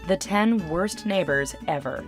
The 10 worst neighbors ever.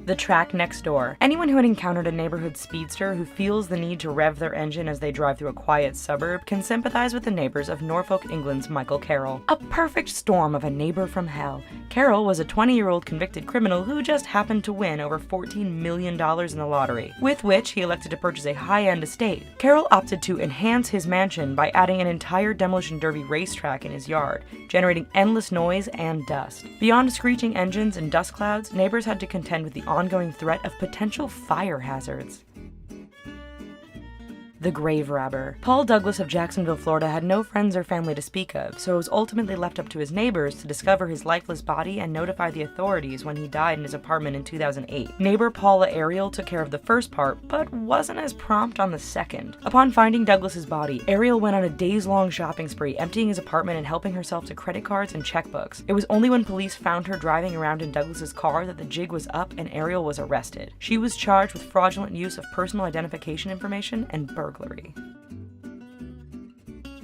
The track next door. Anyone who had encountered a neighborhood speedster who feels the need to rev their engine as they drive through a quiet suburb can sympathize with the neighbors of Norfolk, England's Michael Carroll. A perfect storm of a neighbor from hell. Carroll was a 20-year-old convicted criminal who just happened to win over $14 million in the lottery, with which he elected to purchase a high-end estate. Carroll opted to enhance his mansion by adding an entire demolition derby racetrack in his yard, generating endless noise and dust. Beyond screeching engines and dust clouds, neighbors had to contend with the ongoing threat of potential fire hazards. The grave robber. Paul Douglas of Jacksonville, Florida had no friends or family to speak of, so it was ultimately left up to his neighbors to discover his lifeless body and notify the authorities when he died in his apartment in 2008. Neighbor Paula Ariel took care of the first part, but wasn't as prompt on the second. Upon finding Douglas's body, Ariel went on a days-long shopping spree, emptying his apartment and helping herself to credit cards and checkbooks. It was only when police found her driving around in Douglas's car that the jig was up and Ariel was arrested. She was charged with fraudulent use of personal identification information and burglary.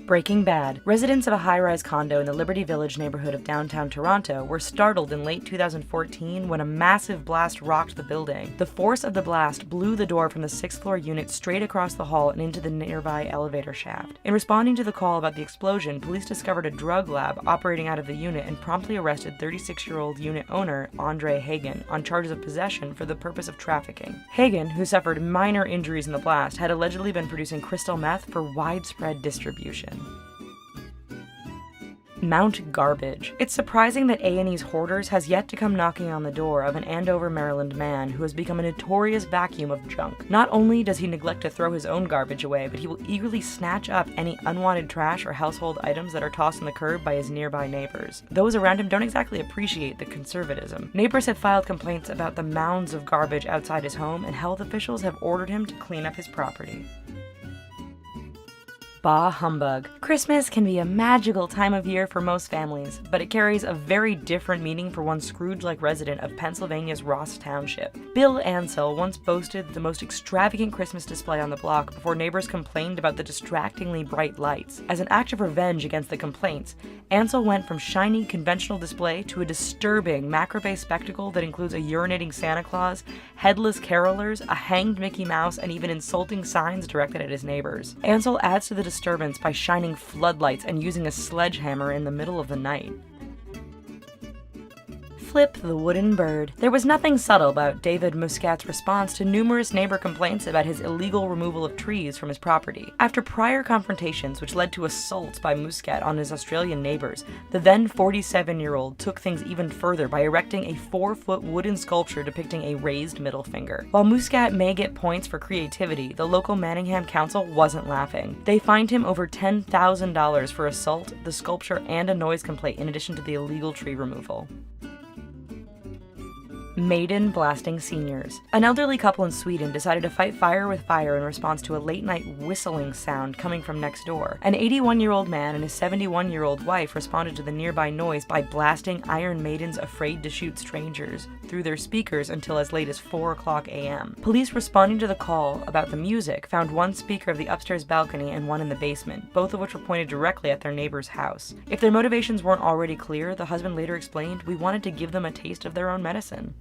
Breaking Bad. Residents of a high-rise condo in the Liberty Village neighborhood of downtown Toronto were startled in late 2014 when a massive blast rocked the building. The force of the blast blew the door from the 6th-floor unit straight across the hall and into the nearby elevator shaft. In responding to the call about the explosion, police discovered a drug lab operating out of the unit and promptly arrested 36-year-old unit owner Andre Hagen on charges of possession for the purpose of trafficking. Hagen, who suffered minor injuries in the blast, had allegedly been producing crystal meth for widespread distribution. Mount Garbage. It's surprising that A&E's Hoarders has yet to come knocking on the door of an Andover, Maryland man who has become a notorious vacuum of junk. Not only does he neglect to throw his own garbage away, but he will eagerly snatch up any unwanted trash or household items that are tossed on the curb by his nearby neighbors. Those around him don't exactly appreciate the conservatism. Neighbors have filed complaints about the mounds of garbage outside his home, and health officials have ordered him to clean up his property. Bah humbug. Christmas can be a magical time of year for most families, but it carries a very different meaning for one Scrooge-like resident of Pennsylvania's Ross Township. Bill Ansell once boasted the most extravagant Christmas display on the block before neighbors complained about the distractingly bright lights. As an act of revenge against the complaints, Ansell went from shiny, conventional display to a disturbing macrame spectacle that includes a urinating Santa Claus, headless carolers, a hanged Mickey Mouse, and even insulting signs directed at his neighbors. Ansell adds to the disturbance by shining floodlights and using a sledgehammer in the middle of the night. Flip the wooden bird. There was nothing subtle about David Muscat's response to numerous neighbor complaints about his illegal removal of trees from his property. After prior confrontations which led to assaults by Muscat on his Australian neighbors, the then 47-year-old took things even further by erecting a 4-foot wooden sculpture depicting a raised middle finger. While Muscat may get points for creativity, the local Manningham Council wasn't laughing. They fined him over $10,000 for assault, the sculpture, and a noise complaint in addition to the illegal tree removal. Maiden blasting seniors. An elderly couple in Sweden decided to fight fire with fire in response to a late-night whistling sound coming from next door. An 81-year-old man and his 71-year-old wife responded to the nearby noise by blasting Iron Maiden's Afraid to Shoot Strangers through their speakers until as late as 4:00 a.m. Police responding to the call about the music found one speaker of the upstairs balcony and one in the basement, both of which were pointed directly at their neighbor's house. If their motivations weren't already clear, the husband later explained, "We wanted to give them a taste of their own medicine."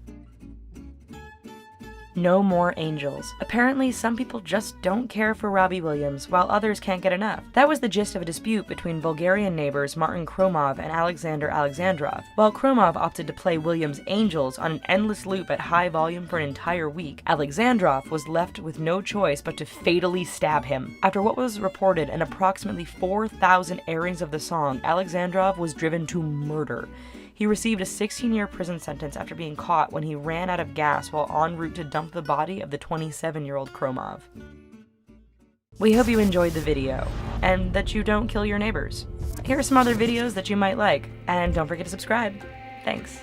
No more angels. Apparently, some people just don't care for Robbie Williams, while others can't get enough. That was the gist of a dispute between Bulgarian neighbors Martin Kromov and Alexander Alexandrov. While Kromov opted to play Williams' Angels on an endless loop at high volume for an entire week, Alexandrov was left with no choice but to fatally stab him. After what was reported an approximately 4,000 airings of the song, Alexandrov was driven to murder. He received a 16-year prison sentence after being caught when he ran out of gas while en route to dump the body of the 27-year-old Kromov. We hope you enjoyed the video, and that you don't kill your neighbors. Here are some other videos that you might like, and don't forget to subscribe. Thanks.